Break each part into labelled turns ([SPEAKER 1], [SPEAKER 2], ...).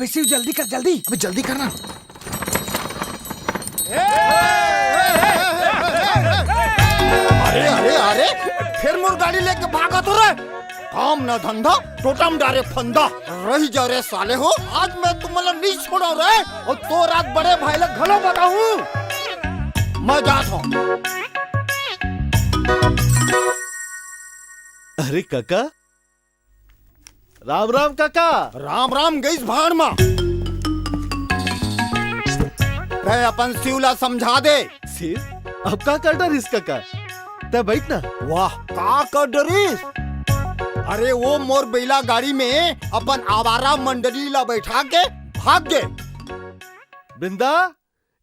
[SPEAKER 1] अबे शिव जल्दी कर, जल्दी, अबे जल्दी करना।
[SPEAKER 2] अरे अरे अरे फिर मोर गाड़ी लेके भागा तो रे। काम ना धंधा, टोटम डारे फंदा। रही जा रे साले हो, आज मैं तुम्हारा नहीं छोड़ा रे। और तो रात बड़े भाई लोग घलो बताऊं। मैं जाता हूँ।
[SPEAKER 3] अरे काका, राम राम काका।
[SPEAKER 2] राम राम गई भाड़ में। कहे अपन शिवला समझा दे।
[SPEAKER 3] शिव, अब का कर डरिस काका? तब बैठ ना।
[SPEAKER 2] वाह का कर डरिस? अरे वो मोर बैला गाड़ी में अपन आवारा मंडली ला बैठा के भाग गए।
[SPEAKER 3] बृंदा,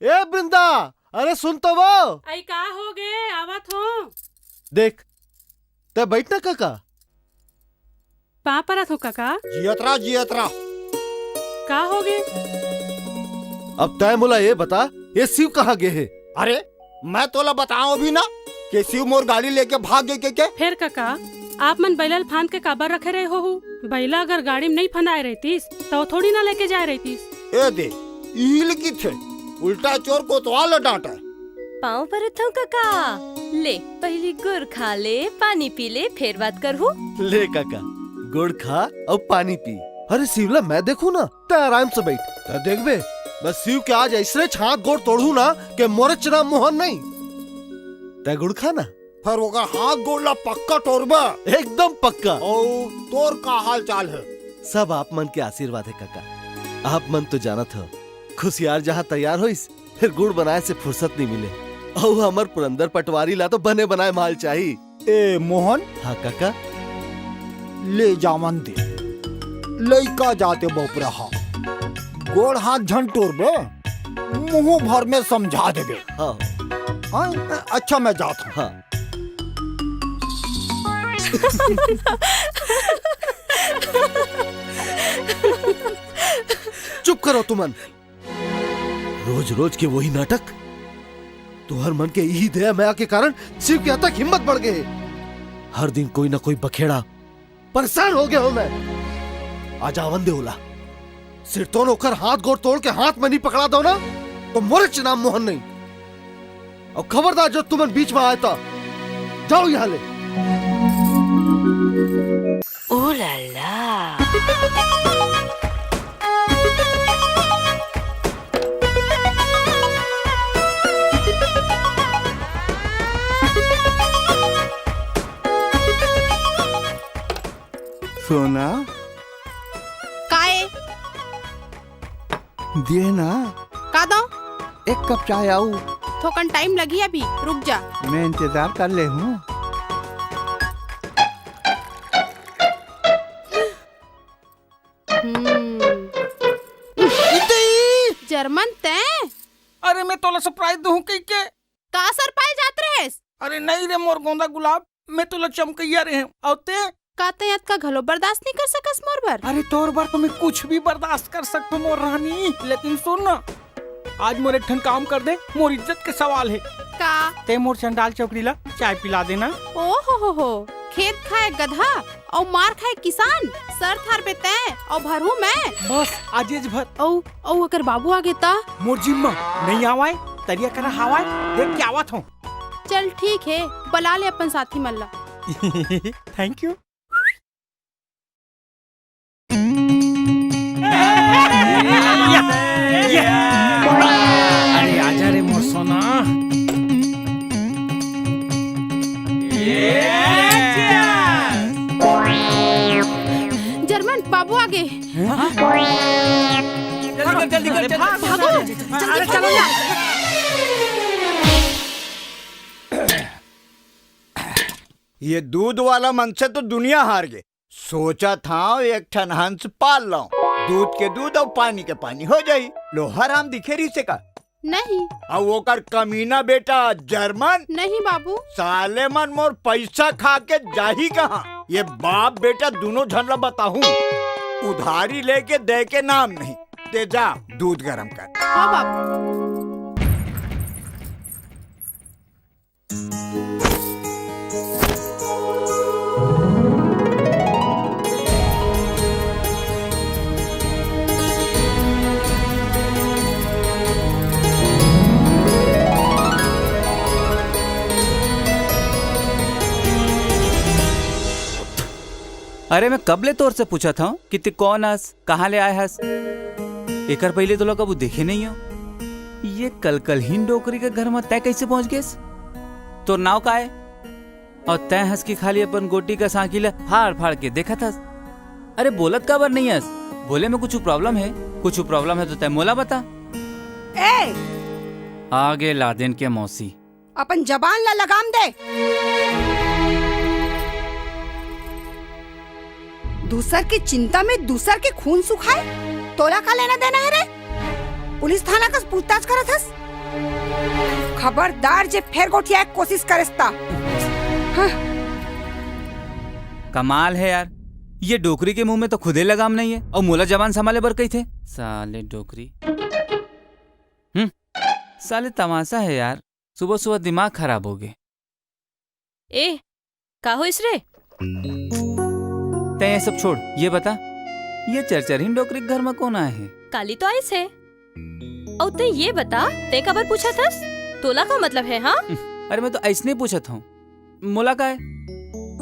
[SPEAKER 3] ए बृंदा, अरे सुन तो वो।
[SPEAKER 4] आई का हो गए, आवत हो।
[SPEAKER 3] देख, तब बैठ ना काका।
[SPEAKER 4] पा परत हो काका?
[SPEAKER 2] जियतरा जियतरा।
[SPEAKER 4] का हो गए?
[SPEAKER 3] अब तय मुला ये बता, ये शिव कहाँ गए है?
[SPEAKER 2] अरे मैं तोला बताऊं भी ना कि शिव मोर गाड़ी लेके भाग गए के।
[SPEAKER 4] फिर काका, आप मन बैलल फांद के काबर रखे रहे हो? बैला अगर गाड़ी में नहीं फंदाए रहतीस तो थोड़ी ना लेके जाए रहतीस।
[SPEAKER 2] ए दे, इहिल की थे, उल्टा चोर को तो आला डांटा।
[SPEAKER 5] पाँव पर थो काका। ले पहली गुड़ खा ले, पानी पी ले, फिर बात करहूँ।
[SPEAKER 3] ले काका, गुड़ खा और पानी पी। अरे शिवला मैं देखू ना, तय आराम से बैठ। तय देख बे, बस शिव के आज ऐसे हाथ गोड़ तोड़ू ना के मोरे चना मोहन नहीं। तय गुड़ खा ना।
[SPEAKER 2] फिर वो हाथ गोड़ला पक्का तोड़बा।
[SPEAKER 3] एकदम पक्का।
[SPEAKER 2] और तोर का हाल चाल है?
[SPEAKER 3] सब आप मन के आशीर्वाद है काका। आप मन तो जानत हो, खुशियार जहाँ तैयार होइस, फिर गुड़ बनाए से फुर्सत नहीं मिले। और हमर पुरंदर पटवारी ला तो बने बनाए माल चाहिए।
[SPEAKER 2] ए मोहन।
[SPEAKER 3] हाँ काका।
[SPEAKER 2] ले जावन दे, लइका जाते बाप रहा। गोड़ हाथ झंटोर बे, मुंह भर में समझा देबे।
[SPEAKER 3] हाँ।
[SPEAKER 2] हाँ, अच्छा मैं जाता हूँ।
[SPEAKER 3] हाँ। चुप करो तुमन। रोज रोज के वही नाटक। तुहर मन के यही दया माया के कारण शिव के तक हिम्मत बढ़ गए। हर दिन कोई ना कोई बखेड़ा। परेशान हो गया हूं मैं। आज आवन दे होला, सिर तो होकर हाथ गोड़ तोड़ के हाथ में नहीं पकड़ा दो ना तो मोरे नाम मोहन नहीं। और खबरदार जो तुमन बीच में आया था, जाओ यहाँ ले।
[SPEAKER 5] ओ लाला।
[SPEAKER 6] सोना
[SPEAKER 7] काए
[SPEAKER 6] दिए ना,
[SPEAKER 7] का दो?
[SPEAKER 6] एक कप चाय आऊ।
[SPEAKER 7] थोकन टाइम लगी, अभी रुक जा।
[SPEAKER 6] मैं इंतजार कर ले हूँ।
[SPEAKER 7] जर्मन तय।
[SPEAKER 1] अरे मैं तोला सरप्राइज दूं कई के।
[SPEAKER 7] का सरप्राइज जात रहेस?
[SPEAKER 1] अरे नहीं रे मोर गोंदा गुलाब, मैं तोला चमकैया रहे और ते
[SPEAKER 7] का तयत का घलो बर्दाश्त नहीं कर सकस मोर बर?
[SPEAKER 1] अरे तोर बार तो मैं कुछ भी बर्दाश्त कर सकता मोर रानी, लेकिन सुन ना, आज मोर एक ठन काम कर दे, मोर इज्जत के सवाल है।
[SPEAKER 7] का?
[SPEAKER 1] ते मोर चंडाल चौकड़ी ला चाय पिला देना।
[SPEAKER 7] ओ हो, खेत खाए गधा और मार खाए किसान, सर थार पे तय और भरू मैं।
[SPEAKER 1] बस आजेज भर।
[SPEAKER 7] औ अगर बाबू आगे ता?
[SPEAKER 1] मोर जिम्मा नहीं आवाए, तरिया करा हवाए, देख के आवत हूँ।
[SPEAKER 7] चल ठीक है, बुला ले अपन साथी मल्ला।
[SPEAKER 1] Thank you. अरे आजा रे मोर सोना।
[SPEAKER 7] जर्मन बाबू आगे।
[SPEAKER 1] जल्दी कर,
[SPEAKER 7] भागो, जल्दी
[SPEAKER 1] चलो ना।
[SPEAKER 2] ये दूध वाला मन से तो दुनिया हार गई। सोचा था एक ठन हंस पाल लाऊं, दूध के दूध और पानी के पानी हो जाई। लोहा राम दिखे रही से का?
[SPEAKER 7] नहीं।
[SPEAKER 2] और वो कर कमीना बेटा जर्मन।
[SPEAKER 7] नहीं बाबू।
[SPEAKER 2] साले मन मोर पैसा खा के जाही कहाँ? ये बाप बेटा दोनों झनला बताऊं, उधारी लेके दे के नाम नहीं। ते जा दूध गरम कर।
[SPEAKER 7] हाँ बाबू।
[SPEAKER 8] अरे मैं कबले तौर से पूछा था कि तू कौन हस, कहाँ ले आए हस। एकर पहले तो लोग अब देखे नहीं हो। ये कल ही डोकरी के घर में तय कैसे पहुंच गए? तो नाव का है और तय हंस की खाली अपन गोटी का सांकीला फाड़ फाड़ के देखा था। अरे बोलत का बर नहीं हंस, बोले में कुछ प्रॉब्लम है, कुछ प्रॉब्लम है तो तय मोला बता।
[SPEAKER 7] ए
[SPEAKER 8] आगे लादेन के मौसी
[SPEAKER 7] अपन जबान ला लगाम दे। दूसर की चिंता में दूसर के खून सुखाए, तोला का लेना देना है रे? पुलिस थाना का पूछताछ करत हस? खबरदार जे फेर गोठिया की कोशिश करस्ता। हाँ।
[SPEAKER 8] कमाल है यार, ये डोकरी के मुंह में तो खुदे लगाम नहीं है और मोला जबान संभाले बर कही थे। साले डोकरी साले तमाशा है यार, सुबह सुबह दिमाग खराब हो गए।
[SPEAKER 5] ए का हो इस रे?
[SPEAKER 8] तय ये सब छोड़, ये बता ये चरचरहीन डोकरी के घर में कौन आए हैं?
[SPEAKER 5] काली तो आइस है। और ते ये बता ते कबर पूछा था? तोला का मतलब है? हाँ
[SPEAKER 8] अरे मैं तो ऐसे नहीं पूछा था, मोला का है।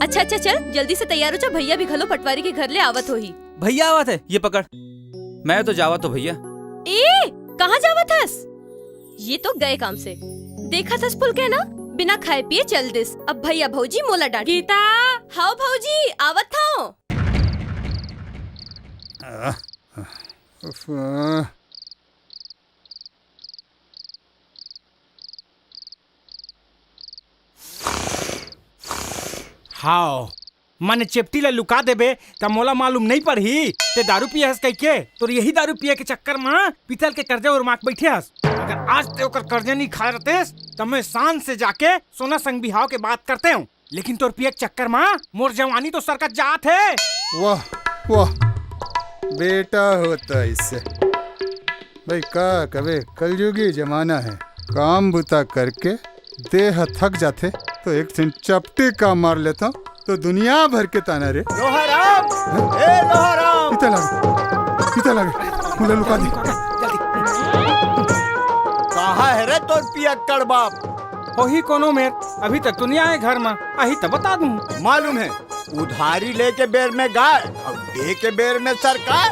[SPEAKER 5] अच्छा चल जल्दी से तैयार हो जा, भैया भी घलो पटवारी के घर ले आवत हो ही।
[SPEAKER 8] भैया आवत है, ये पकड़। मैं तो जावा तो भैया।
[SPEAKER 5] ए कहाँ जावत हस? ये तो गए काम से। देखा था पुल के ना, बिना खाए पिए चल दिस। अब भैया भौजी मोला डांट।
[SPEAKER 4] गीता
[SPEAKER 5] हाओ भौजी आवत था।
[SPEAKER 1] हाओ माने चेपटी ला लुका देबे त मोला मालूम नहीं पड़ही ते दारू पिए हस कह के। तो यही दारू पिए के चक्कर में पीतल के कर्जे और माक बैठे हस। अगर आज ते ओकर कर्जे नहीं खा रहते तो मैं शान से जाके सोना संग बिहाव के बात करते हूँ, लेकिन तोर पिए के चक्कर में मोर जवानी तो सरकत जात है।
[SPEAKER 9] वाह वाह बेटा होता इससे भाई का कबे कलयुगी जमाना है। काम बुता करके देह थक जाते तो एक दिन चपटी का मार लेता तो दुनिया भर के ताना रे।
[SPEAKER 2] लोहाराम, ए लोहाराम,
[SPEAKER 9] कितना लगे मुझे लुका दी।
[SPEAKER 2] कहाँ है रे तोर पियक्कड़ बाप?
[SPEAKER 1] वही कोनो मेर अभी तक तो नहीं आए घर में, अही तो बता दूं।
[SPEAKER 2] मालूम है उधारी लेके बेर में गाय और दे के बेर में सरकार।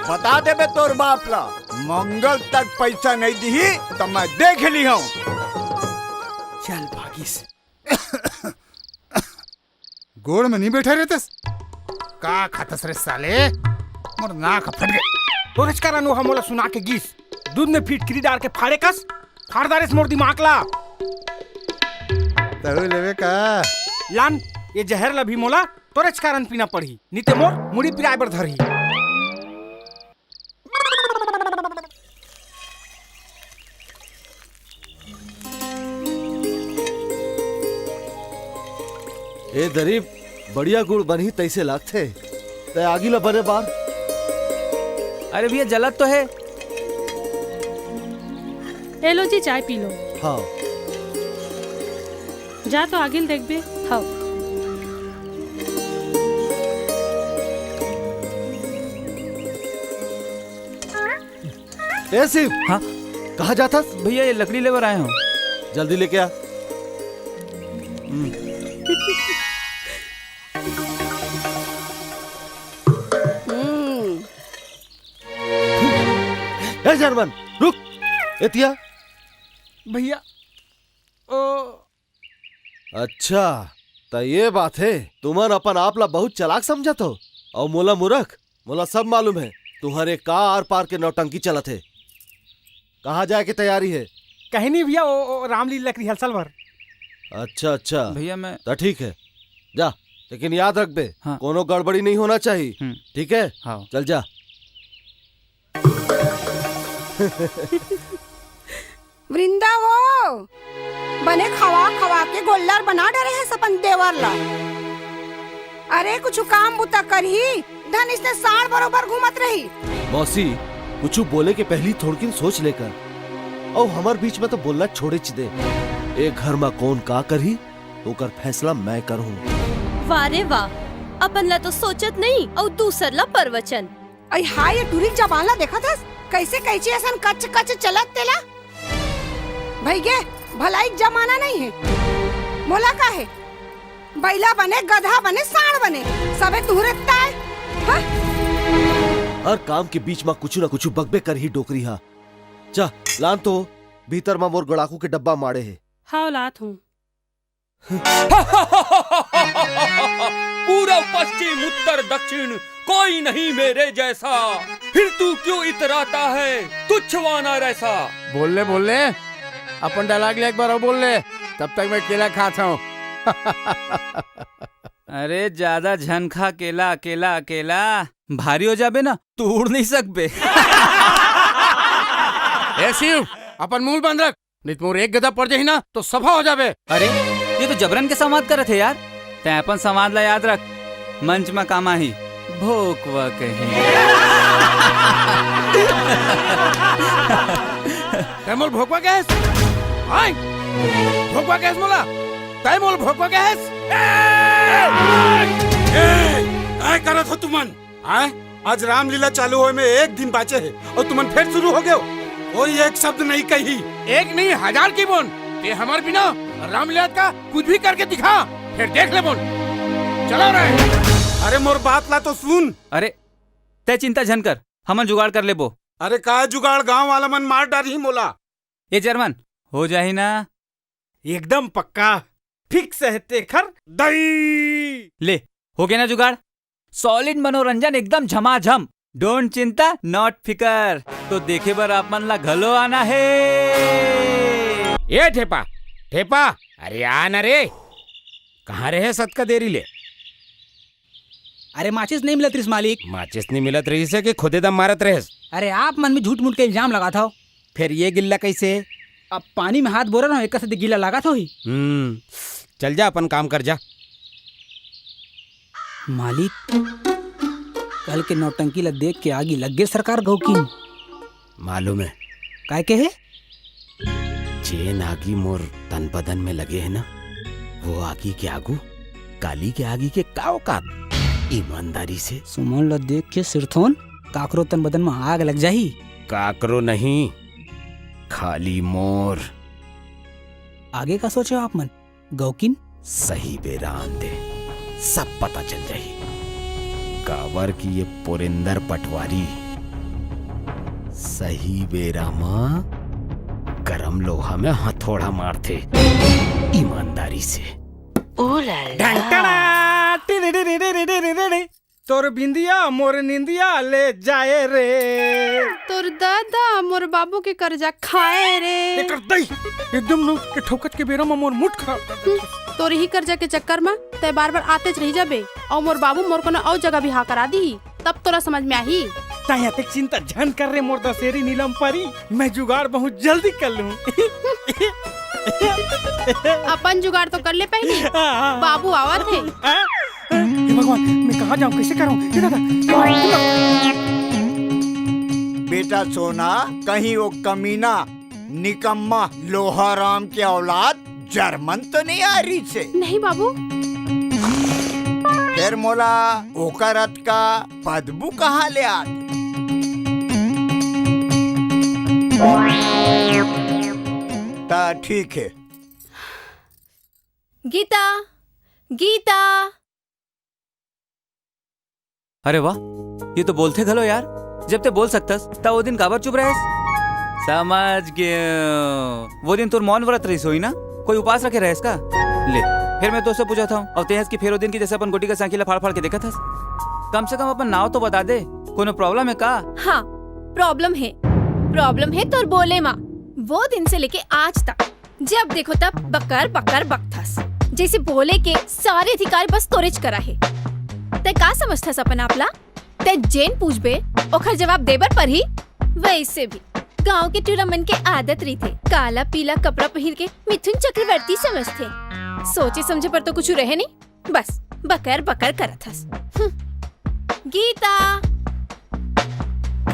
[SPEAKER 2] बता दे बे तोर बाप ला, मंगल तक पैसा नहीं दी तो मैं देख ली हूँ।
[SPEAKER 1] चल भागीस।
[SPEAKER 9] गोड़ में नहीं बैठा रहते का खातस रे साले, मोर नाक फट गए।
[SPEAKER 1] तो रिचकारा नो हमोला सुना के गीस दूध में फिटकरी डाल के फाड़े कस फाड़दारिस मोर दिमाग ला।
[SPEAKER 9] तहु लेवे का
[SPEAKER 1] लान ये जहर ला भी मोला तो रिचकारन पीना पड़ी, नीते मोर मुड़ी पिराय बर धरही।
[SPEAKER 3] ए दरीब बढ़िया गुड़ बनी तैसे लागते ते आगी ला बने बार।
[SPEAKER 8] अरे भैया जलत तो है।
[SPEAKER 4] ए लो जी चाय पी लो।
[SPEAKER 3] हाँ
[SPEAKER 4] जा तो आगे देख बे।
[SPEAKER 5] हाओ
[SPEAKER 3] ए शिव,
[SPEAKER 8] हाँ
[SPEAKER 3] कहाँ जाता?
[SPEAKER 8] भैया ये लकड़ी लेकर आए हूँ।
[SPEAKER 3] जल्दी लेके आ। ए जर्मन रुक। एतिया
[SPEAKER 1] भैया ओ
[SPEAKER 3] अच्छा तो ये बात है, तुमन अपन आप ला बहुत चालाक समझत हो और मोला मूर्ख। मोला सब मालूम है तुम्हारे का आर पार के नौटंकी चलत है। कहाँ जाए की तैयारी है?
[SPEAKER 1] कहीं नहीं भैया, ओ रामलीला रिहर्सल भर।
[SPEAKER 3] अच्छा अच्छा
[SPEAKER 8] भैया मैं
[SPEAKER 3] तो ठीक है जा, लेकिन याद रख बे
[SPEAKER 8] हाँ।
[SPEAKER 3] कोनो गड़बड़ी नहीं होना चाहिए। ठीक है
[SPEAKER 8] हाँ।
[SPEAKER 3] चल जा।
[SPEAKER 7] वृंदा वो बने खवा खवा के गोल्लर बना डरे है सपन देवर ला। अरे कुछ काम बुता कर ही धन इसने साड़ बरोबर घूमत रही।
[SPEAKER 3] मौसी कुछ बोले के पहली थोड़किन सोच लेकर, और हमार बीच में तो बोलना छोड़े दे। एक घर में कौन का करही तो कर फैसला मैं करूँ।
[SPEAKER 5] वाह रे वाह, अपन ला तो सोचत नहीं और दूसर ला परवचन।
[SPEAKER 7] अई हाय ये टूरिक जबाला देखा था कैसे कैची ऐसा कच कच चलत तेला। भैया भलाई जमाना नहीं है, मोला का है बैला बने, गधा बने, सांड बने, सबे तुहरे ताय। हाँ?
[SPEAKER 3] हर काम के बीच में कुछ न कुछ बकबे कर ही डोकरी हा। जा लान तो भीतर में मोर गड़ाकू के डब्बा मारे है।
[SPEAKER 4] हाँ लात हूँ।
[SPEAKER 10] पूरब पश्चिम उत्तर दक्षिण कोई नहीं मेरे जैसा, फिर तू क्यों इतराता है तुच्छवाना रैसा।
[SPEAKER 6] बोल ले अपन डायलॉग ले एक बार और बोल ले, तब तक मैं केला खाता हूँ।
[SPEAKER 8] अरे ज्यादा झनखा केला अकेला अकेला भारी हो जाबे ना, तू उड़ नहीं सकबे।
[SPEAKER 6] ए शिव, अपन मूल बंद रख, नहीं तो मोर एक गदा पड़ जाही ना तो सफा हो जाबे।
[SPEAKER 8] अरे ये तो जबरन के संवाद करे थे यार। तै अपन संवाद ला याद रख, मंच में कामा ही भोकवा कहीं।
[SPEAKER 6] तै मोल भोकवा गैस आय भोकवा गैस मोला, तै मोल भोकवा गैस।
[SPEAKER 11] काय करत हो तुमन? आज रामलीला चालू होए में एक दिन बाचे है और तुमन फिर शुरू हो गए हो। कोई एक शब्द नहीं कही।
[SPEAKER 6] एक नहीं 1000 की बोन, ये हमार बिना रामलीला का कुछ भी करके दिखा, फिर देख ले बोन। चलो रे।
[SPEAKER 11] अरे मोर बात ला तो सुन।
[SPEAKER 8] अरे तै चिंता झन कर, हमन जुगाड़ कर ले बो।
[SPEAKER 11] अरे का जुगाड़, गांव वाला मन मार डारी मोला।
[SPEAKER 8] ये जर्मन हो जाही ना?
[SPEAKER 1] एकदम पक्का फिक्स है तेखर दई।
[SPEAKER 8] ले हो गया ना जुगाड़। सॉलिड मनोरंजन एकदम झमाझम, डोंट चिंता नॉट फिकर। तो देखे बर आप मन ला घलो आना है।
[SPEAKER 10] ये ठेपा ठेपा, अरे आ ना रे, कहाँ रहे सत का देरी ले?
[SPEAKER 12] अरे माचिस नहीं मिलत रिस मालिक।
[SPEAKER 10] माचिस नहीं मिलत रही से कि खुदे दम मारत रहे?
[SPEAKER 12] अरे आप मन में झूठ मूठ के इल्जाम लगा था।
[SPEAKER 10] फिर ये गिल्ला कैसे?
[SPEAKER 12] अब पानी में हाथ बोरा ना, एक से गिल्ला लगा था ही।
[SPEAKER 10] चल जा अपन काम कर जा।
[SPEAKER 12] मालिक कल के नौटंकी ला देख के आगी लग गए सरकार गौकीन।
[SPEAKER 10] मालूम है
[SPEAKER 12] काय के है?
[SPEAKER 10] चेन आगी मोर तन बदन में लगे है ना, वो आगी के आगू काली के आगी के काव का ईमानदारी से
[SPEAKER 12] सुमन ला देख के सिरथोन काकरो तन बदन में आग लग जाही।
[SPEAKER 10] काकरो नहीं, खाली मोर।
[SPEAKER 12] आगे का सोचे आप मन गौकीन?
[SPEAKER 10] सही बेरा आन दे, सब पता चल जाही। कावर की ये पुरिंदर पटवारी सही बेरा माँ गरम लोहा में हथौड़ा मारते ईमानदारी से।
[SPEAKER 1] तोर बिंदिया मोर निंदिया ले जाए रे,
[SPEAKER 5] तोर दादा मोर बाबू के कर्जा खाए रे।
[SPEAKER 1] एकदम न के ठोकत के बेरा में मोर मुठ खराब कर दे।
[SPEAKER 5] तोर ही कर्जा के चक्कर में तय बार बार आते रही जाबे और मोर बाबू मोर को ना और जगह भी हाँ करा दी, तब तोरा समझ में आही।
[SPEAKER 1] ताया तक चिंता झन कर रे मोर दशेरी नीलम परी, मैं जुगाड़ बहुत जल्दी कर लूं।
[SPEAKER 5] अपन जुगाड़ तो कर ले पहले, बाबू आवत है।
[SPEAKER 1] हे भगवान, मैं कहाँ जाऊँ, कैसे करूँ?
[SPEAKER 2] बेटा सोना, कहीं वो कमीना निकम्मा लोहाराम के औलाद जर्मन तो नहीं आ रही से?
[SPEAKER 5] नहीं बाबू।
[SPEAKER 2] फिर मोला ओकरत का बदबू कहाँ ले आ? ता ठीक है।
[SPEAKER 5] गीता गीता।
[SPEAKER 8] अरे वाह, ये तो बोलते घलो यार। जब ते बोल सकतस ता वो दिन काबर चुप रहे? समझ गयो, वो दिन तुर मौन व्रत रही सोई ना, कोई उपास रखे रहेस का? ले फिर मैं तो से पूछा था और तेहस की फेरो दिन की जैसे अपन गोटी का सांखीला फाड़ फाड़ के देखा था। कम से कम अपन नाव तो बता दे, कोनो प्रॉब्लम है का?
[SPEAKER 5] हाँ प्रॉब्लम है तोर बोले माँ। वो दिन से लेके आज तक जब देखो तब बकर बकर बकथस, जैसे बोले के सारे अधिकार बस तोरेज करा है। ते का समझथस अपन आपला? ते जेन पूछबे ओखर जवाब देबर पर ही। वैसे भी गांव के टूर्नामेंट के आदत रही थे, काला पीला कपड़ा पहन के मिथुन चक्रवर्ती समझते। सोचे समझे पर तो कुछ रहे नहीं, बस बकर बकर करत हस। गीता।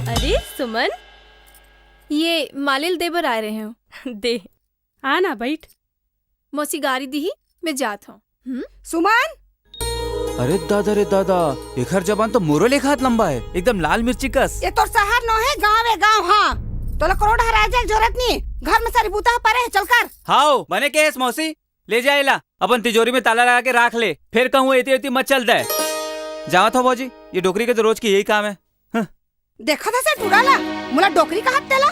[SPEAKER 5] अरे सुमन, ये मालिल देवर आ रहे हो। दे
[SPEAKER 4] आना बैठ।
[SPEAKER 5] मौसी गाड़ी दी, मैं जात हूँ।
[SPEAKER 7] सुमन।
[SPEAKER 8] अरे दादा रे दादा, एखर जबान तो मोरो लेखा हाथ लंबा है, एकदम लाल मिर्ची कस।
[SPEAKER 7] ये तो शहर नो है, गाँव है गाँव। हाँ तो करोड़ हरा जाए, जरूरत नहीं, घर में सारी बूता पड़े है, चल कर।
[SPEAKER 8] हाओ बने केस मौसी, ले जाएला अपन तिजोरी में ताला लगा के रख ले, फिर कहूँ एती एती मत चलता है। जावा था भौजी, ये डोकरी के तो रोज की यही काम है।
[SPEAKER 7] देखा था सर टुडाला मुला डोकरी का हाथ तेला।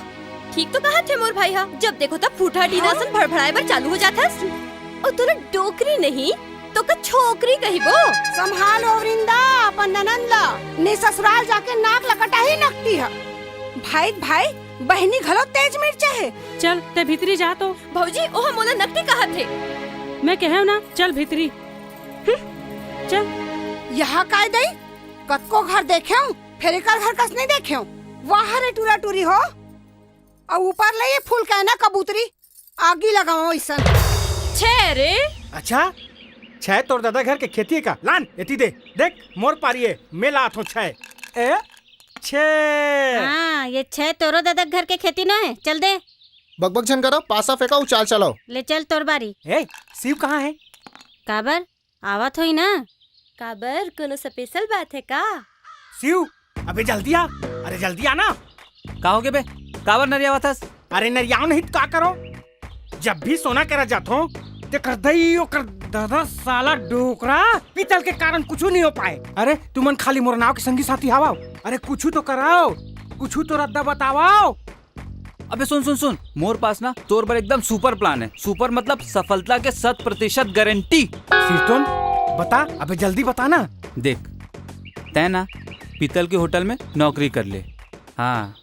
[SPEAKER 5] ठीक तो कहा थे मोर भाई हा, जब देखो तब फूटा डीना सन भड़भड़ाए बर चालू हो जाता। और तोला डोकरी नहीं तो का छोकरी कही बो।
[SPEAKER 7] संभालो वृंदा अपन ननंदा ने ससुराल जाके नाक लकटा ही नकती है। भाई बहनी घलो तेज मिर्चा है।
[SPEAKER 4] चल ते भीतरी जा तो।
[SPEAKER 5] भौजी ओह मोला नकटी कहा थे।
[SPEAKER 4] मैं कहे ना चल भीतरी चल।
[SPEAKER 7] यहाँ काय दई कतको घर देखे फिर एक घर कस नहीं देखे। वहाँ रे टूरा टूरी हो और ऊपर ले ये फूल कहना कबूतरी आगी लगाओ ऐसा।
[SPEAKER 5] छे रे।
[SPEAKER 1] अच्छा छह तोर दादा घर के खेती का लान एती दे देख मोर पारिये मेला आथो छह ए छह।
[SPEAKER 13] हाँ ये छह तोरो दादा घर के खेती न है। चल दे
[SPEAKER 2] बकबक झन करो पासा फेंका चाल चलाओ।
[SPEAKER 13] ले चल तोर बारी।
[SPEAKER 1] ए शिव कहाँ है?
[SPEAKER 13] काबर आवत होई ना।
[SPEAKER 5] काबर कोनो स्पेशल बात है का?
[SPEAKER 1] शिव अबे जल्दी आ। अरे जल्दी आना।
[SPEAKER 8] का हो गए बे? काबर नरियावा थस?
[SPEAKER 1] अरे नरियाव नहीं तो का करो? जब भी सोना करा जातो ते कर दई कर दादा साला डोकरा पीतल के कारण कुछ नहीं हो पाए। अरे तुमन खाली मोर नाव के संगी साथी हवाओ। अरे कुछ तो कराओ, कुछ तो रद्दा बताओ।
[SPEAKER 8] अबे सुन मोर पास ना तोर पर एकदम सुपर प्लान है। सुपर मतलब सफलता के 100% गारंटी।
[SPEAKER 1] कीर्तन बता, अबे जल्दी बता ना।
[SPEAKER 8] देख तै ना पीतल के होटल में नौकरी कर ले। हाँ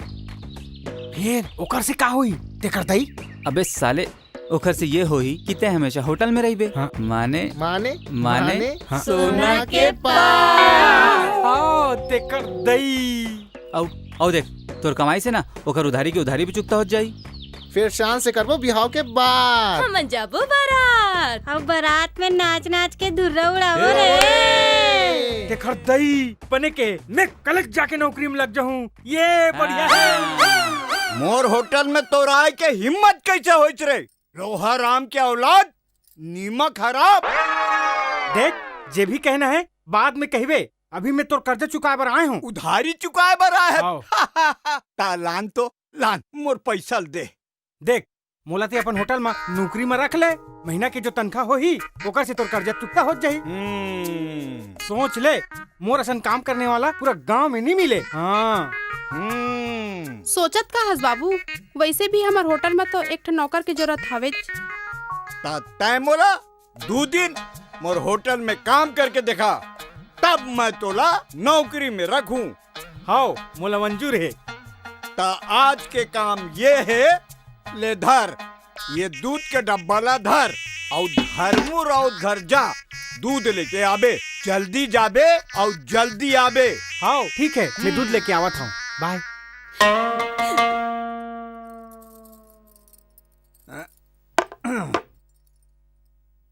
[SPEAKER 1] फिर ओकर से का होई? ते कर दई।
[SPEAKER 8] अबे साले ओकर से ये होई कि ते हमेशा होटल में रही बे। हाँ। माने
[SPEAKER 1] हाँ।
[SPEAKER 2] सोना के पास।
[SPEAKER 1] आओ ते कर दई।
[SPEAKER 8] आओ देख तोर कमाई से ना ओकर उधारी की उधारी भी चुकता हो जाई।
[SPEAKER 2] फिर शान से करबो बिहाव के बाद।
[SPEAKER 5] हम जाबो बारात।
[SPEAKER 13] अब बारात में नाच नाच के धुर्रा उड़ाओ रे।
[SPEAKER 1] ते कर दई बने के मैं कल जाके नौकरी में लग जाऊं। ये बढ़िया है।
[SPEAKER 2] मोर होटल में तो राय के हिम्मत कैसे होइच रे? लोहा राम के औलाद नीमक खराब।
[SPEAKER 1] देख जे भी कहना है बाद में कहबे। अभी मैं तोर कर्जा चुकाए बर आए हूँ।
[SPEAKER 2] उधारी चुकाए बर आए है। तालान तो लान मोर पैसा दे।
[SPEAKER 1] देख मोला ते अपन होटल में नौकरी में रख ले। महीना की जो तनख्वाह हो ही ओकर से तोर कर्जा चुकता हो जाई। सोच ले मोर असन काम करने वाला पूरा गांव में नहीं मिले। हाँ
[SPEAKER 14] सोचत का हस बाबू, वैसे भी हमार होटल में तो एक ठो नौकर की जरूरत हवे।
[SPEAKER 2] तय मोला 2 दिन मोर होटल में काम करके देखा तब मैं तोला नौकरी में रखूं।
[SPEAKER 1] हाओ मोला मंजूर है।
[SPEAKER 2] ता आज के काम ये है, ले धर ये दूध के डब्बा ला धर और धर्मू राउत घर जा दूध लेके आबे। जल्दी जाबे और जल्दी आबे।
[SPEAKER 1] हाओ ठीक है मैं दूध लेके आवत हूँ। बाय।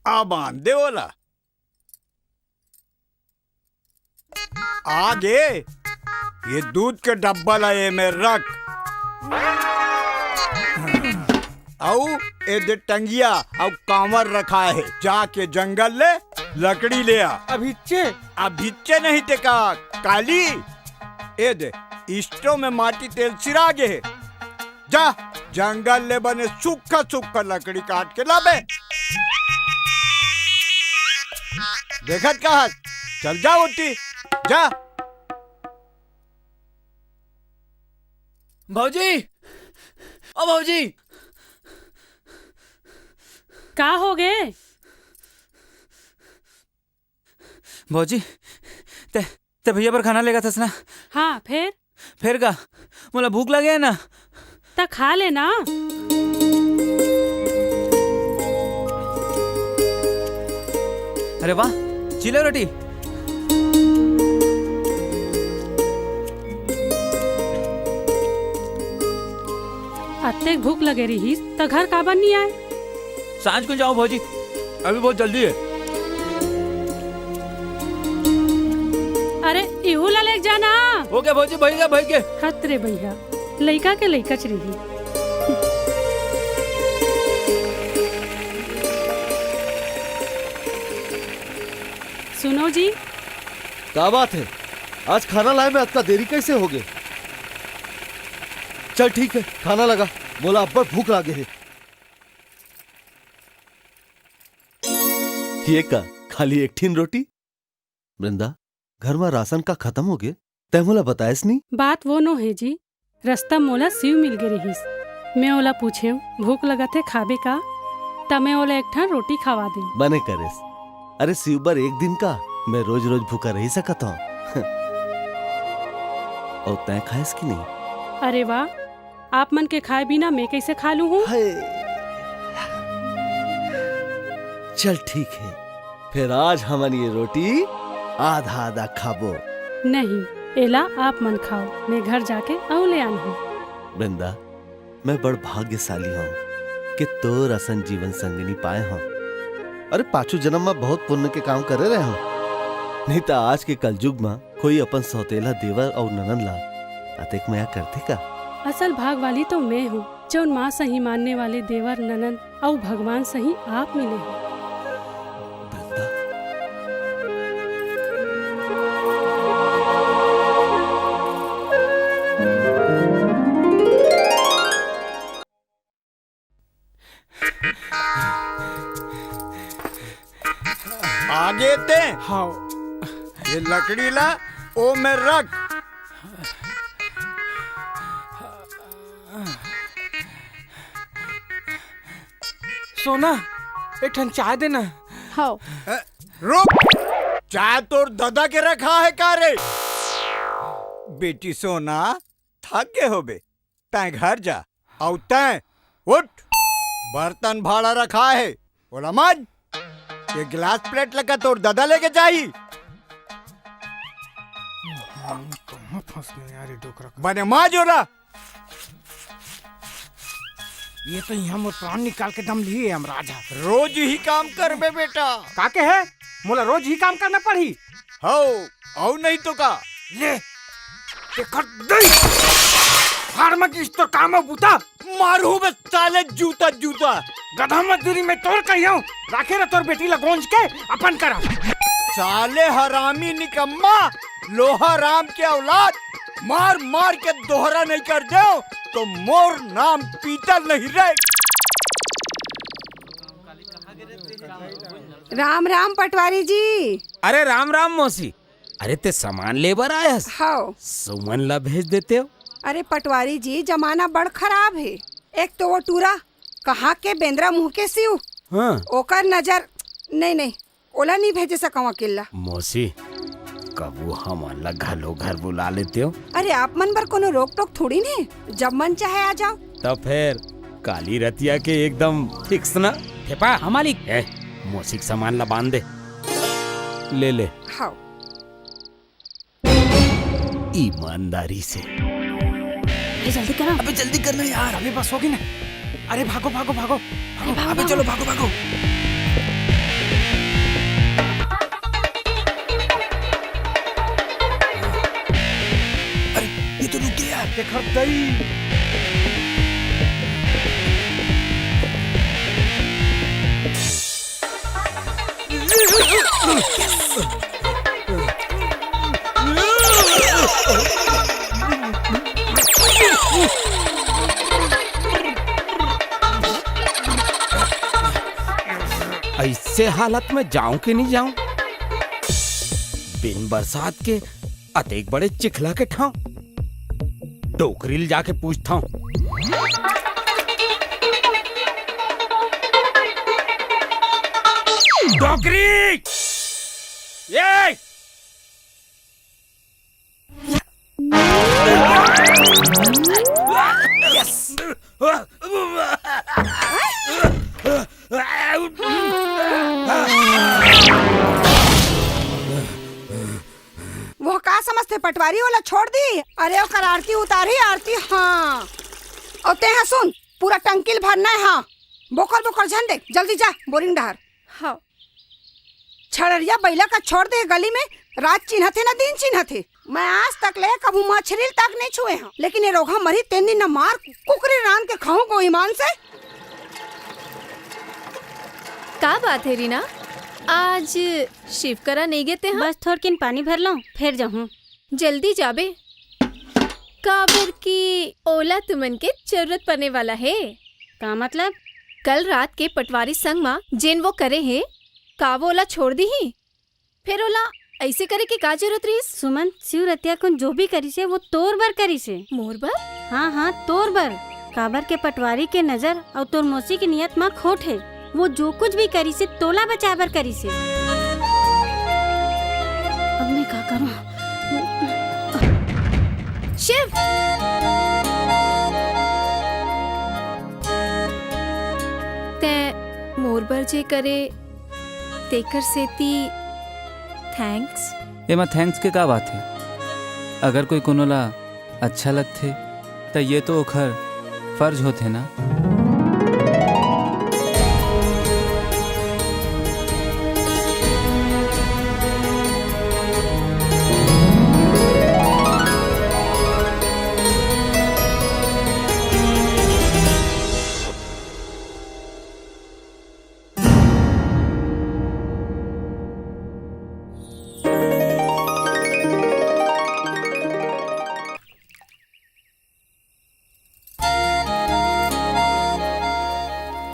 [SPEAKER 2] अब आंदे वाला आगे ये दूध के डब्बा लाए में रख। औ ए दे टंगिया और कांवर रखा है। जाके जंगल ले लकड़ी ले आ। अभिच्चे नहीं ते का काली ए दे स्टोव में माटी तेल सिरागे है। जा जंगल ले बने सूखा सूखा लकड़ी काट के लाबे। देखत कहा चल जा उठी जा।
[SPEAKER 8] भौजी ओ भौजी
[SPEAKER 4] का हो गए?
[SPEAKER 8] भौजी ते भैया पर खाना लेगा था ना?
[SPEAKER 4] हाँ फिर
[SPEAKER 8] का मोला भूख लगे है ना
[SPEAKER 4] ता खा लेना।
[SPEAKER 8] अरे वाह चिले रोटी।
[SPEAKER 4] अत्ते भूख लगे रही तो घर काबर नहीं आए?
[SPEAKER 8] सांझ को जाओ भौजी, अभी बहुत जल्दी है।
[SPEAKER 4] अरे इहू ला ले जाना।
[SPEAKER 8] हो गया भौजी, भाई के
[SPEAKER 4] खतरे भैया लइका के लइकच रही। सुनो जी
[SPEAKER 3] क्या बात है? आज खाना लाए में इतना देरी कैसे हो गए? चल ठीक है खाना लगा। बोला अब भूख लगे है। ये का खाली एक ठीन रोटी? वृंदा, घर में राशन का खत्म हो गए, तय मोला बतायस नहीं?
[SPEAKER 4] बात वो नो है जी, रास्ता मोला शिव मिल गए रहीस। मैं ओला पूछे भूख लगा थे खाबे का, तब मैं ओला एक ठन रोटी खवा दे।
[SPEAKER 3] बने करेस। अरे शिवबर एक दिन का, मैं रोज रोज भूखा रही सकता हूँ। और तय खायस की नहीं?
[SPEAKER 4] अरे वाह, आप मन के खाए बिना मैं कैसे खा लूँ हूँ?
[SPEAKER 3] चल ठीक है, फिर आज हमन ये रोटी आधा आधा खाबो।
[SPEAKER 4] नहीं, एला आप मन खाओ, मैं घर जाके औ ले आन हूँ।
[SPEAKER 3] वृंदा, मैं बड़ भाग्यशाली हूँ कि तोर असन जीवन संगिनी पाए हूँ। अरे पाछू जन्म में बहुत पुण्य के काम करे रहे हूँ, नहीं तो आज के कलयुग में कोई अपन सौतेला देवर और ननन ला अतेक मया करते का।
[SPEAKER 4] असल भाग वाली तो मैं हूँ, जो माँ सही मानने वाले देवर ननन और भगवान सही आप मिले हैं।
[SPEAKER 2] आगे ते
[SPEAKER 1] हाँ,
[SPEAKER 2] ये लकड़ी ला ओ में रख।
[SPEAKER 1] सोना एक ठन चाय देना।
[SPEAKER 14] हाँ।
[SPEAKER 2] रुक, चाय तोर दादा के रखा है का रे? बेटी सोना थक गए हो बे, तय घर जा और तय उठ, बर्तन भाड़ा रखा है, बोला मत। ये गिलास प्लेट लगा तोर दादा लेके जाई।
[SPEAKER 1] फंस गए यार, डोकरा
[SPEAKER 2] बने माँ जोरा।
[SPEAKER 1] ये तो यहाँ मोर प्राण निकाल के दम लिए हम राजा।
[SPEAKER 2] रोज ही काम कर बे बेटा।
[SPEAKER 1] काके है मोला रोज ही काम करना पड़ी?
[SPEAKER 2] हो और नहीं तो का
[SPEAKER 1] ले कर दई फार्मा की तो काम बुता
[SPEAKER 2] मारू बे साले जूता जूता।
[SPEAKER 1] गधा मजदूरी में तोड़ कहियो राखे रे तोर बेटी ला गोंज के अपन करा।
[SPEAKER 2] साले हरामी निकम्मा, लोहा राम के औलाद, मार मार के दोहरा नहीं कर दो तो मोर नाम पीतल नहीं रहे।
[SPEAKER 7] राम राम पटवारी जी।
[SPEAKER 10] अरे राम राम मौसी। अरे ते सामान लेबर आयस?
[SPEAKER 7] हाँ।
[SPEAKER 10] सुमन ला भेज देते हो?
[SPEAKER 7] अरे पटवारी जी, जमाना बड़ खराब है। एक तो वो टूरा कहाँ के बेंद्रा मुंह के सिउ,
[SPEAKER 10] हाँ।
[SPEAKER 7] ओकर नजर नहीं ओला नहीं भेजे सकूं अकेला।
[SPEAKER 10] मौसी, कबू हम अलग घलो घर बुला लेते हो?
[SPEAKER 7] अरे आप मन पर कोनो रोक टोक थोड़ी नहीं, जब मन चाहे आ जाओ।
[SPEAKER 10] तब फिर काली रतिया के एकदम फिक्स ना?
[SPEAKER 8] ठेपा हमारी
[SPEAKER 10] मौसी के सामान ला बांध दे, ले ले।
[SPEAKER 7] हाँ।
[SPEAKER 10] ईमानदारी से।
[SPEAKER 13] जल्दी करो।
[SPEAKER 1] अबे जल्दी करना यार, अभी बस होगी ना। अरे भागो भागो भागो, अबे चलो भागो भागो। अरे ये तो रुक गया, देखो दई।
[SPEAKER 10] ऐसे हालत में जाऊं कि नहीं जाऊं? बिन बरसात के अतेक बड़े चिखला के ठाव, टोकरी जाके पूछता हूं। टोकरी, ये
[SPEAKER 7] वो का समझते पटवारी वाला छोड़ दी। अरे ओकर आरती उतारी आरती। हाँ और ते हाँ सुन, पूरा टंकिल भरना है। हाँ बोकर बोकर झन दे, जल्दी जा बोरिंग डहर। हाँ छड़रिया बैला का छोड़ दे गली में, रात चिन्ह थे ना दिन चिन्ह थे। मैं आज तक ले कबू मछली तक नहीं छुए हैं, लेकिन ये रोगा मरी तेन दिन न मार कुकरी रान के खाऊं को ईमान से।
[SPEAKER 5] का बात है रीना, आज शिवकरा नहीं गए हैं?
[SPEAKER 13] बस थोड़किन पानी भर लो फिर जाऊँ।
[SPEAKER 5] जल्दी जाबे, काबर की ओला तुमन के जरूरत पड़ने वाला है।
[SPEAKER 13] का मतलब?
[SPEAKER 5] कल रात के पटवारी संग में जेन वो करे है, का वो ओला छोड़ दी ही? फिर ओला ऐसे करे की का जरूरत रही?
[SPEAKER 13] सुमन शिव रतिया को जो भी करी से वो तोर बर करी से।
[SPEAKER 5] मोर बर?
[SPEAKER 13] हाँ हाँ तोर बर। काबर के पटवारी के नजर और तोर मौसी की नियत में खोट है। वो जो कुछ भी करी से तोला बचाबर करी से। अब मैं क्या करूँ?
[SPEAKER 5] शिव! ते मोर बर जे करे तेकर सेती थैंक्स।
[SPEAKER 8] एमा थैंक्स के का बात है? अगर कोई कोनोला अच्छा लगथे तो ये तो ओखर फर्ज होते ना।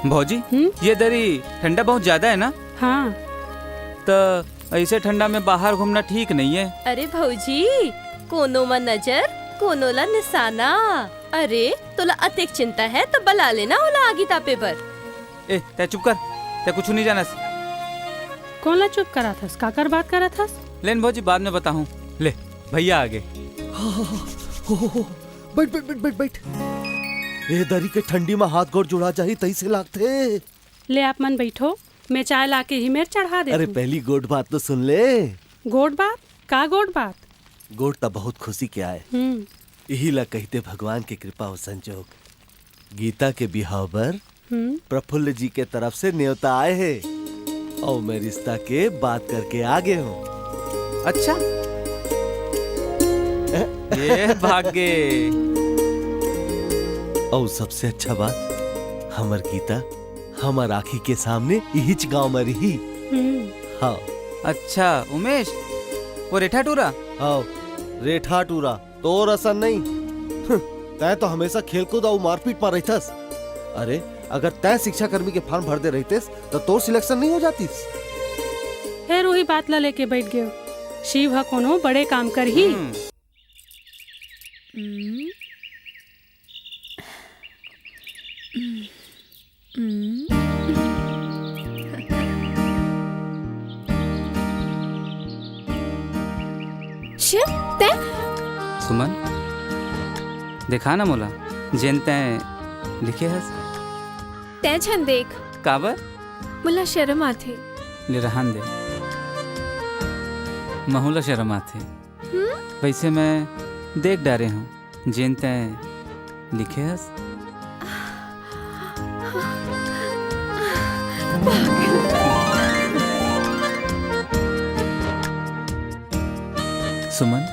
[SPEAKER 8] भौजी ये दरी ठंडा बहुत ज्यादा है ना?
[SPEAKER 4] हाँ।
[SPEAKER 8] तो ऐसे ठंडा में बाहर घूमना ठीक नहीं है।
[SPEAKER 15] अरे भौजी कोनो में नजर कोनो ला निशाना। अरे तोला अतिक चिंता है तो बला लेना ओला आगी तापे पर।
[SPEAKER 8] ए तै चुप कर, तै कुछ नहीं जाना।
[SPEAKER 4] कौन ला चुप करा था? काकर बात करा था?
[SPEAKER 8] लेन भौजी बाद में बताऊं। ले भैया आगे।
[SPEAKER 3] बैठ बैठ बैठ बैठ बैठ। ए दरी के ठंडी में हाथ गोड़ जुड़ा चाहिए तई से लागते।
[SPEAKER 4] ले आप मन बैठो, मैं चाय लाके ही मेर चढ़ा दे।
[SPEAKER 3] अरे पहली गोड़ बात तो सुन ले।
[SPEAKER 4] गोड़ बात? का गोड़ बात?
[SPEAKER 3] गोड़ तो बहुत खुशी के आए। यही ला कहते भगवान की कृपा हो संजोग। गीता के बिहाव पर प्रफुल्ल जी के तरफ से न्योता आए हैं और मैं रिश्ता के बात करके आगे हूँ।
[SPEAKER 8] अच्छा ये भाग्य।
[SPEAKER 3] और सबसे अच्छा बात हमार गीता हमार आँखी के सामने यही गाँव में रही। हाँ।
[SPEAKER 8] अच्छा उमेश वो रेठा टूरा?
[SPEAKER 3] हाँ रेठा टूरा तो रसन नहीं। तय तो हमेशा खेलकूद और मारपीट पर रहतस। अरे अगर तय शिक्षा कर्मी के फॉर्म भर दे रहते तो तोर सिलेक्शन नहीं हो जाती।
[SPEAKER 4] फिर वही बात ला लेके बैठ गयो। शिव हा कोनो बड़े काम कर ही।
[SPEAKER 5] शिव ते
[SPEAKER 8] सुमन देखा ना मोला जेन तय लिखे हस।
[SPEAKER 5] ते छन देख।
[SPEAKER 8] काबर?
[SPEAKER 5] मुला शर्म आथे।
[SPEAKER 8] ले रहन दे। महुला शर्म आथे। वैसे मैं देख डारे हूँ जेन तय लिखे हस। सुमन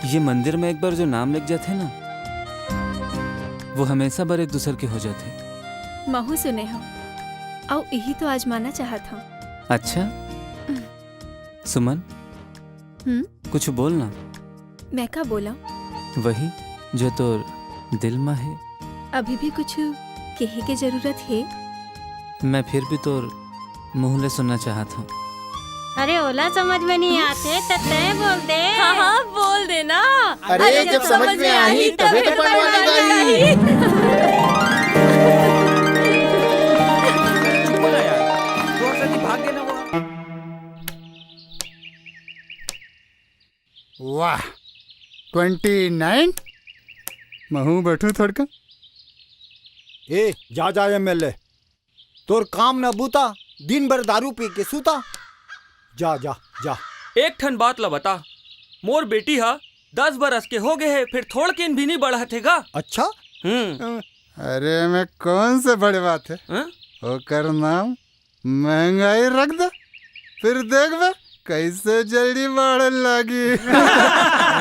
[SPEAKER 8] ये मंदिर में एक बार जो नाम लिख जाते ना वो हमेशा बार एक दूसरे के हो जाते।
[SPEAKER 5] महू सुने हो और यही तो आजमाना चाहत हूँ।
[SPEAKER 8] अच्छा सुमन कुछ बोलना।
[SPEAKER 5] मैं का बोला?
[SPEAKER 8] वही जो तोर दिल में है।
[SPEAKER 5] अभी भी कुछ कहे के जरूरत है?
[SPEAKER 8] मैं फिर भी तोर मुँह ले सुनना चाहता हूँ।
[SPEAKER 13] अरे ओला समझ में नहीं आते तो तय बोल दे।
[SPEAKER 15] हाँ हाँ बोल देना।
[SPEAKER 2] अरे जब समझ में आई तभी तो पढ़वाने गई।
[SPEAKER 9] वाह 29। महू बैठू थोड़का।
[SPEAKER 2] ए जा जा एमएलए तोर काम न बूता दिन भर दारू पी के सूता। जा जा जा।
[SPEAKER 16] एक ठन बात ला बता, मोर बेटी हा 10 बरस के हो गए है फिर थोड़ के भी नहीं बढ़ा थेगा।
[SPEAKER 2] अच्छा
[SPEAKER 9] अरे मैं कौन से बड़े बात है? ओकर नाम महंगाई रख दे फिर देख बे कैसे जल्दी बढ़ने लगी।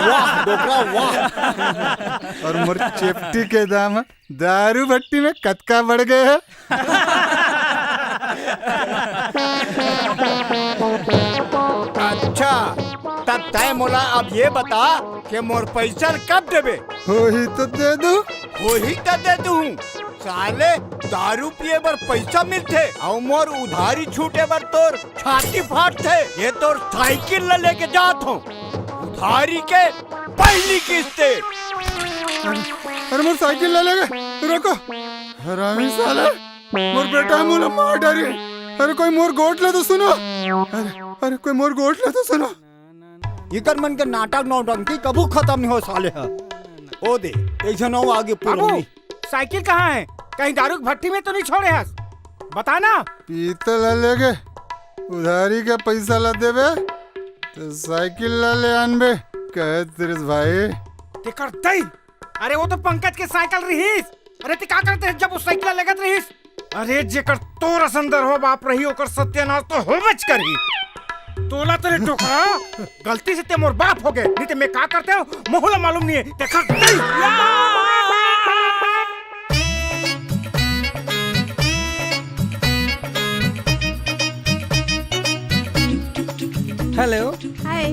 [SPEAKER 2] वाह डोकरा वाह।
[SPEAKER 9] और मोर चेपटी के दाम दारू भट्टी में कतका बढ़ गए है।
[SPEAKER 2] अच्छा तब तय मोला अब ये बता कि मोर पैसा कब देबे?
[SPEAKER 9] हो ही तो दे दू।
[SPEAKER 2] हो ही तो दे दू। साले दारू पिए बर पैसा मिलते और मोर उधारी छूटे बर तोर छाती फाटते। ये तोर साइकिल ल लेके जात हो उधारी के पहली किस्ते।
[SPEAKER 9] अरे मोर साइकिल ले लेगे रुको हरामी साले मोर बेटा मुझे मार डाली। अरे कोई मोर गोट ले तो सुनो। अरे कोई मोर गोट ले तो सुनो।
[SPEAKER 2] इकर मन के नाटक नौटंकी कबू खत्म नहीं हो साले है। ओ दे ऐसा ना आगे
[SPEAKER 1] बाबू साइकिल कहाँ है? कहीं दारू की भट्टी में तो नहीं छोड़े हस? बता ना।
[SPEAKER 9] पीतल ले लेगे उधारी के पैसा ला देवे तो साइकिल ला ले आनबे कहे तेरे भाई
[SPEAKER 1] ते करते। अरे वो तो पंकज के साइकिल रहीस। अरे ते क्या करते हैं जब वो साइकिल लगत रहीस? अरे जेकर तोर संदर हो बाप रही ओकर सत्यानाश तो हो बच करी। तोला तेरे टोकरा गलती से ते मोर बाप हो गए नहीं ते मैं क्या करते हो मोहला मालूम नहीं है। ते करते
[SPEAKER 2] हेलो
[SPEAKER 14] हाय।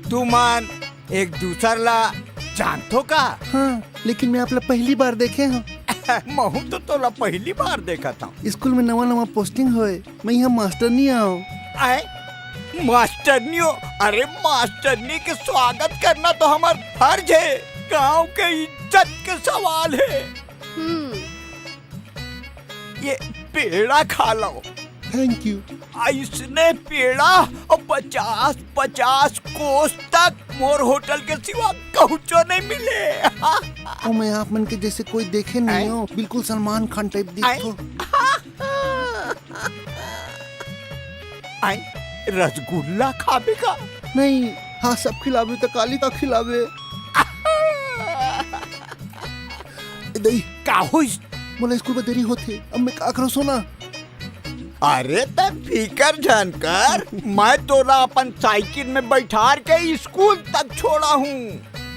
[SPEAKER 2] तू मान एक दूसर ला जानतो का?
[SPEAKER 3] हाँ लेकिन मैं आपला पहली बार देखे हूँ।
[SPEAKER 2] महू तो तोला पहली बार देखा था।
[SPEAKER 3] स्कूल में नवा नवा पोस्टिंग होए मैं यहाँ मास्टर नहीं आओ।
[SPEAKER 2] मास्टरनियो अरे मास्टरनी के स्वागत करना तो हमार फर्ज है। गांव के इज्जत के सवाल है। ये पेड़ा खा लो।
[SPEAKER 3] Thank you.
[SPEAKER 2] इसने पेड़ा और 50 कोस तक मोर होटल के सिवा कहूचो नहीं मिले।
[SPEAKER 3] और मैं आप मन के जैसे कोई देखे नहीं हो बिल्कुल सलमान खान टाइप दिखो।
[SPEAKER 2] रसगुल्ला खाबे का?
[SPEAKER 3] नहीं हाँ सब खिलावे तो काली का खिलावे।
[SPEAKER 2] का हो
[SPEAKER 3] मोला स्कूल में देरी होते अब मैं का करूँ सोना।
[SPEAKER 2] अरे तब फिकर जानकर मैं तोला अपन साइकिल में बैठार के स्कूल तक छोड़ा हूँ।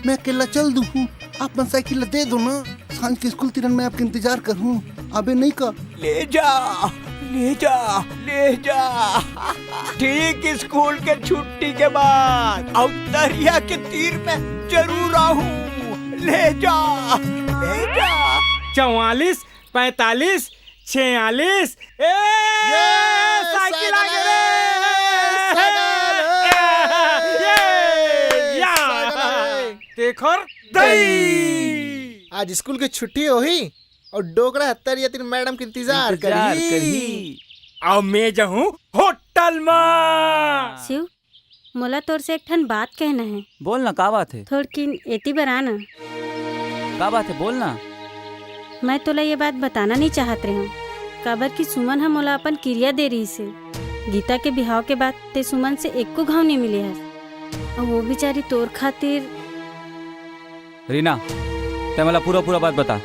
[SPEAKER 3] मैं अकेला चल दूँ आप मन साइकिल दे दो ना। सांझ के स्कूल तिरन में आपके इंतजार कर हूँ। अबे नहीं का
[SPEAKER 2] ले जा ले जा ले जा। ठीक स्कूल के छुट्टी के बाद और दरिया के तीर में जरूर आऊँ। ले जा ले जा।
[SPEAKER 1] 44 45 46 साइकिल आ देखो
[SPEAKER 17] आज स्कूल की छुट्टी होही और डोकरा हत्तर या तीन मैडम के इंतजार करी।
[SPEAKER 1] और मैं जाऊँ होटल में।
[SPEAKER 13] शिव मोला तोर से एक ठन बात कहना है।
[SPEAKER 8] बोल ना का बात है?
[SPEAKER 13] थोड़किन एती बराना।
[SPEAKER 8] का बात है बोल ना।
[SPEAKER 13] मैं तोला ये बात बताना नहीं चाहत रही हूँ काबर की सुमन हम मोला अपन क्रिया दे रही से। गीता के बिहाव के बाद ते सुमन से एक को घाव नहीं मिले है और वो बेचारी तोर खातिर।
[SPEAKER 8] रीना ते मला पूरा बात बता।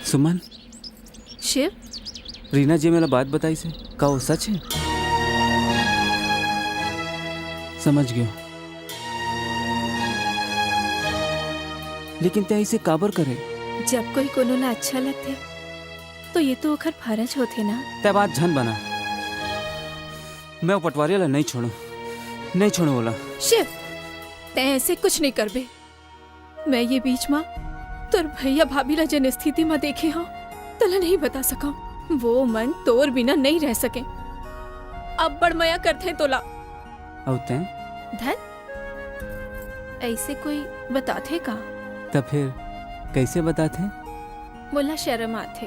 [SPEAKER 8] सुमन
[SPEAKER 5] शिव
[SPEAKER 8] रीना जी मेरा बात बताई से का वो सच है? समझ गयो लेकिन ते ऐसे काबर करे?
[SPEAKER 5] जब कोई कोनो ला अच्छा लगते तो ये तो ओकर फर्ज होते ना।
[SPEAKER 8] ते बात झन बना। मैं वो पटवारी ला नहीं छोड़ू बोला।
[SPEAKER 5] शिव ते ऐसे कुछ नहीं करबे। मैं ये बीच में तोर भैया भाभी ला जन स्थिति में देखे हाँ तला नहीं बता सका। वो मन तोर बिना नहीं रह सके। अब बड़ मया करते तोला।
[SPEAKER 8] औते
[SPEAKER 5] धन ऐसे कोई बताते का?
[SPEAKER 8] तब फिर कैसे बताते?
[SPEAKER 5] मोला शर्म आते।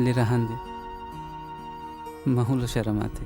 [SPEAKER 8] ले रहन दे महूल शर्म आते।